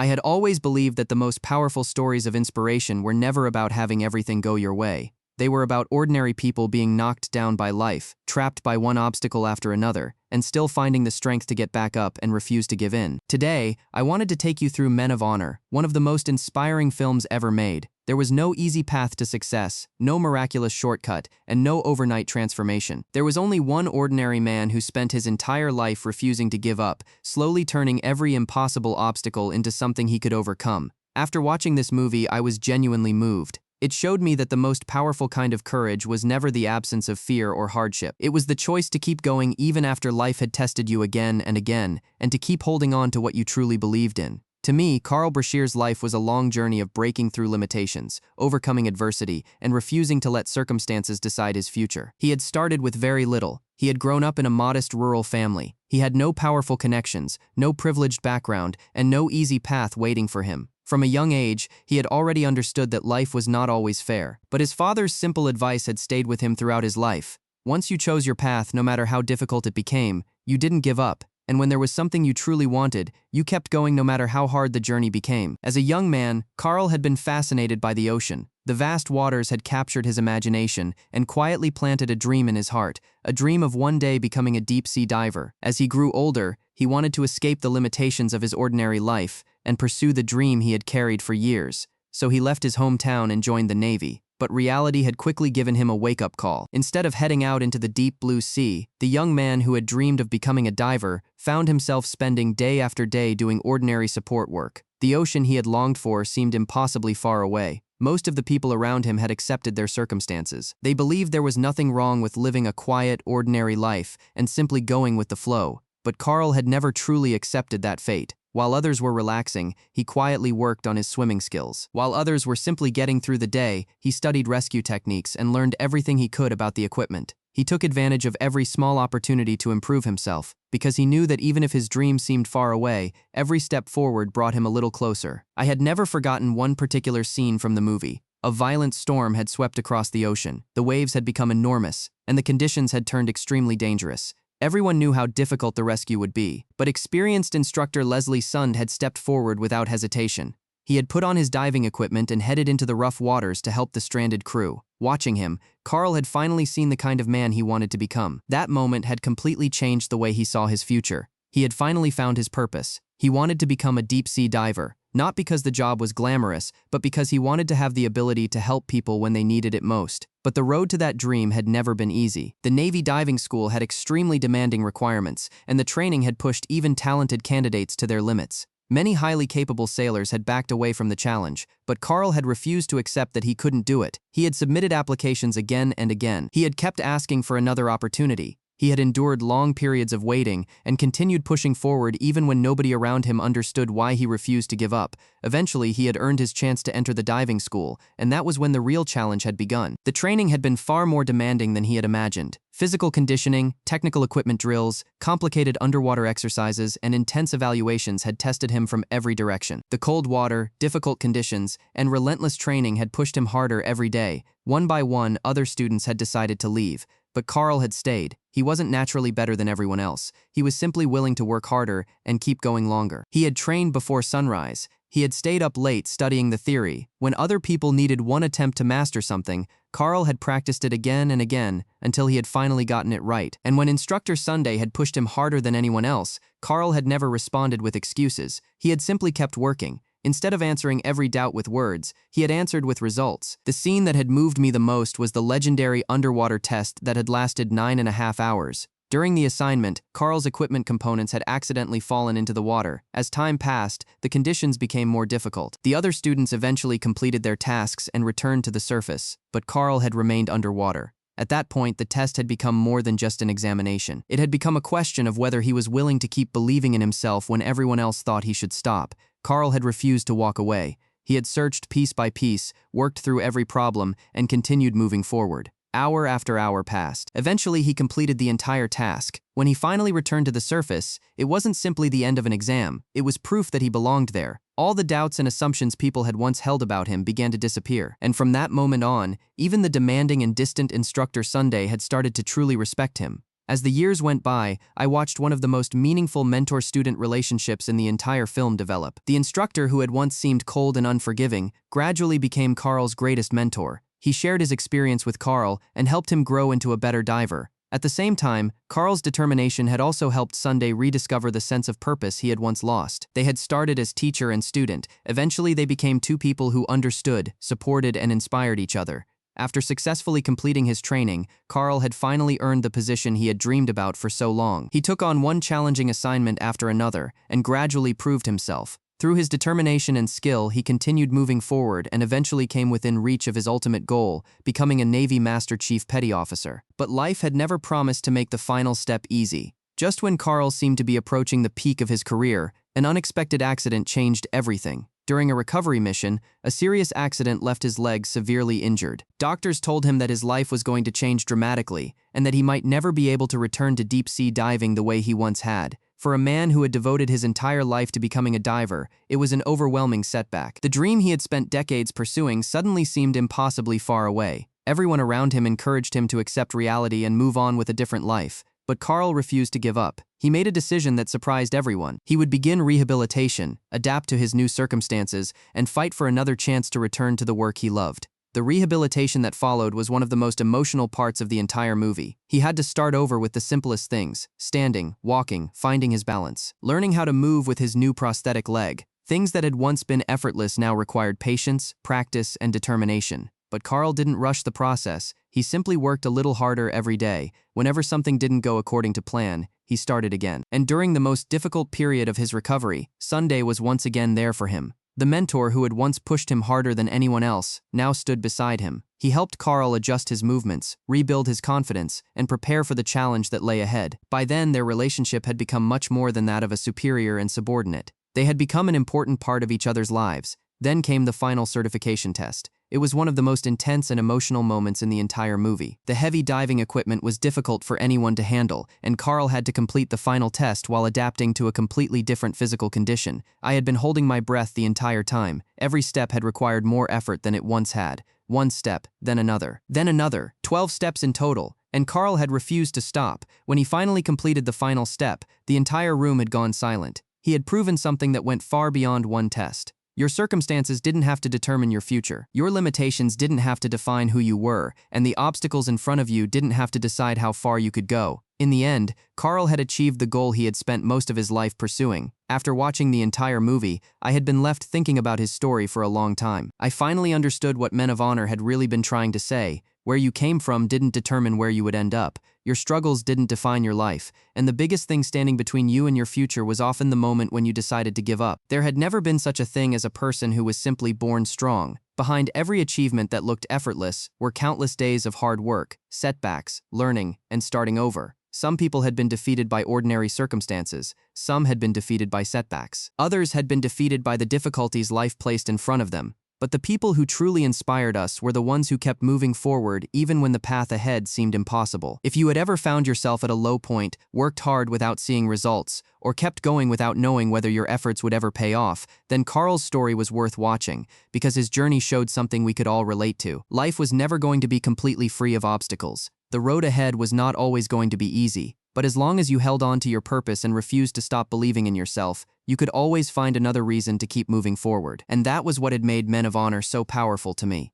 I had always believed that the most powerful stories of inspiration were never about having everything go your way. They were about ordinary people being knocked down by life, trapped by one obstacle after another, and still finding the strength to get back up and refuse to give in. Today, I wanted to take you through Men of Honor, one of the most inspiring films ever made. There was no easy path to success, no miraculous shortcut, and no overnight transformation. There was only one ordinary man who spent his entire life refusing to give up, slowly turning every impossible obstacle into something he could overcome. After watching this movie, I was genuinely moved. It showed me that the most powerful kind of courage was never the absence of fear or hardship. It was the choice to keep going even after life had tested you again and again, and to keep holding on to what you truly believed in. To me, Carl Brashear's life was a long journey of breaking through limitations, overcoming adversity, and refusing to let circumstances decide his future. He had started with very little. He had grown up in a modest rural family. He had no powerful connections, no privileged background, and no easy path waiting for him. From a young age, he had already understood that life was not always fair. But his father's simple advice had stayed with him throughout his life. Once you chose your path, no matter how difficult it became, you didn't give up. And when there was something you truly wanted, you kept going no matter how hard the journey became. As a young man, Carl had been fascinated by the ocean. The vast waters had captured his imagination and quietly planted a dream in his heart, a dream of one day becoming a deep-sea diver. As he grew older, he wanted to escape the limitations of his ordinary life and pursue the dream he had carried for years. So he left his hometown and joined the Navy. But reality had quickly given him a wake-up call. Instead of heading out into the deep blue sea, the young man who had dreamed of becoming a diver found himself spending day after day doing ordinary support work. The ocean he had longed for seemed impossibly far away. Most of the people around him had accepted their circumstances. They believed there was nothing wrong with living a quiet, ordinary life and simply going with the flow. But Carl had never truly accepted that fate. While others were relaxing, he quietly worked on his swimming skills. While others were simply getting through the day, he studied rescue techniques and learned everything he could about the equipment. He took advantage of every small opportunity to improve himself, because he knew that even if his dream seemed far away, every step forward brought him a little closer. I had never forgotten one particular scene from the movie. A violent storm had swept across the ocean. The waves had become enormous, and the conditions had turned extremely dangerous. Everyone knew how difficult the rescue would be, but experienced instructor Leslie Sund had stepped forward without hesitation. He had put on his diving equipment and headed into the rough waters to help the stranded crew. Watching him, Carl had finally seen the kind of man he wanted to become. That moment had completely changed the way he saw his future. He had finally found his purpose. He wanted to become a deep-sea diver, not because the job was glamorous, but because he wanted to have the ability to help people when they needed it most. But the road to that dream had never been easy. The Navy diving school had extremely demanding requirements, and the training had pushed even talented candidates to their limits. Many highly capable sailors had backed away from the challenge, but Carl had refused to accept that he couldn't do it. He had submitted applications again and again. He had kept asking for another opportunity. He had endured long periods of waiting and continued pushing forward even when nobody around him understood why he refused to give up. Eventually, he had earned his chance to enter the diving school, and that was when the real challenge had begun. The training had been far more demanding than he had imagined. Physical conditioning, technical equipment drills, complicated underwater exercises, and intense evaluations had tested him from every direction. The cold water, difficult conditions, and relentless training had pushed him harder every day. One by one, other students had decided to leave. But Carl had stayed. He wasn't naturally better than everyone else. He was simply willing to work harder and keep going longer. He had trained before sunrise. He had stayed up late studying the theory. When other people needed one attempt to master something, Carl had practiced it again and again until he had finally gotten it right. And when Instructor Sunday had pushed him harder than anyone else, Carl had never responded with excuses. He had simply kept working. Instead of answering every doubt with words, he had answered with results. The scene that had moved me the most was the legendary underwater test that had lasted 9.5 hours. During the assignment, Carl's equipment components had accidentally fallen into the water. As time passed, the conditions became more difficult. The other students eventually completed their tasks and returned to the surface, but Carl had remained underwater. At that point, the test had become more than just an examination. It had become a question of whether he was willing to keep believing in himself when everyone else thought he should stop. Carl had refused to walk away. He had searched piece by piece, worked through every problem, and continued moving forward. Hour after hour passed. Eventually, he completed the entire task. When he finally returned to the surface, it wasn't simply the end of an exam. It was proof that he belonged there. All the doubts and assumptions people had once held about him began to disappear. And from that moment on, even the demanding and distant Instructor Sunday had started to truly respect him. As the years went by, I watched one of the most meaningful mentor-student relationships in the entire film develop. The instructor who had once seemed cold and unforgiving gradually became Carl's greatest mentor. He shared his experience with Carl and helped him grow into a better diver. At the same time, Carl's determination had also helped Sunday rediscover the sense of purpose he had once lost. They had started as teacher and student. Eventually, they became two people who understood, supported, and inspired each other. After successfully completing his training, Carl had finally earned the position he had dreamed about for so long. He took on one challenging assignment after another and gradually proved himself. Through his determination and skill, he continued moving forward and eventually came within reach of his ultimate goal, becoming a Navy Master Chief Petty Officer. But life had never promised to make the final step easy. Just when Carl seemed to be approaching the peak of his career, an unexpected accident changed everything. During a recovery mission, a serious accident left his leg severely injured. Doctors told him that his life was going to change dramatically and that he might never be able to return to deep-sea diving the way he once had. For a man who had devoted his entire life to becoming a diver, it was an overwhelming setback. The dream he had spent decades pursuing suddenly seemed impossibly far away. Everyone around him encouraged him to accept reality and move on with a different life. But Carl refused to give up. He made a decision that surprised everyone. He would begin rehabilitation, adapt to his new circumstances, and fight for another chance to return to the work he loved. The rehabilitation that followed was one of the most emotional parts of the entire movie. He had to start over with the simplest things: standing, walking, finding his balance, learning how to move with his new prosthetic leg. Things that had once been effortless now required patience, practice, and determination. But Carl didn't rush the process. He simply worked a little harder every day. Whenever something didn't go according to plan, he started again. And during the most difficult period of his recovery, Sunday was once again there for him. The mentor who had once pushed him harder than anyone else now stood beside him. He helped Carl adjust his movements, rebuild his confidence, and prepare for the challenge that lay ahead. By then, their relationship had become much more than that of a superior and subordinate. They had become an important part of each other's lives. Then came the final certification test. It was one of the most intense and emotional moments in the entire movie. The heavy diving equipment was difficult for anyone to handle, and Carl had to complete the final test while adapting to a completely different physical condition. I had been holding my breath the entire time. Every step had required more effort than it once had. One step, then another, 12 steps in total. And Carl had refused to stop. When he finally completed the final step, the entire room had gone silent. He had proven something that went far beyond one test. Your circumstances didn't have to determine your future. Your limitations didn't have to define who you were, and the obstacles in front of you didn't have to decide how far you could go. In the end, Carl had achieved the goal he had spent most of his life pursuing. After watching the entire movie, I had been left thinking about his story for a long time. I finally understood what Men of Honor had really been trying to say. Where you came from didn't determine where you would end up. Your struggles didn't define your life, and the biggest thing standing between you and your future was often the moment when you decided to give up. There had never been such a thing as a person who was simply born strong. Behind every achievement that looked effortless were countless days of hard work, setbacks, learning, and starting over. Some people had been defeated by ordinary circumstances. Some had been defeated by setbacks. Others had been defeated by the difficulties life placed in front of them. But the people who truly inspired us were the ones who kept moving forward even when the path ahead seemed impossible. If you had ever found yourself at a low point, worked hard without seeing results, or kept going without knowing whether your efforts would ever pay off, then Carl's story was worth watching, because his journey showed something we could all relate to. Life was never going to be completely free of obstacles. The road ahead was not always going to be easy. But as long as you held on to your purpose and refused to stop believing in yourself, you could always find another reason to keep moving forward. And that was what had made Men of Honor so powerful to me.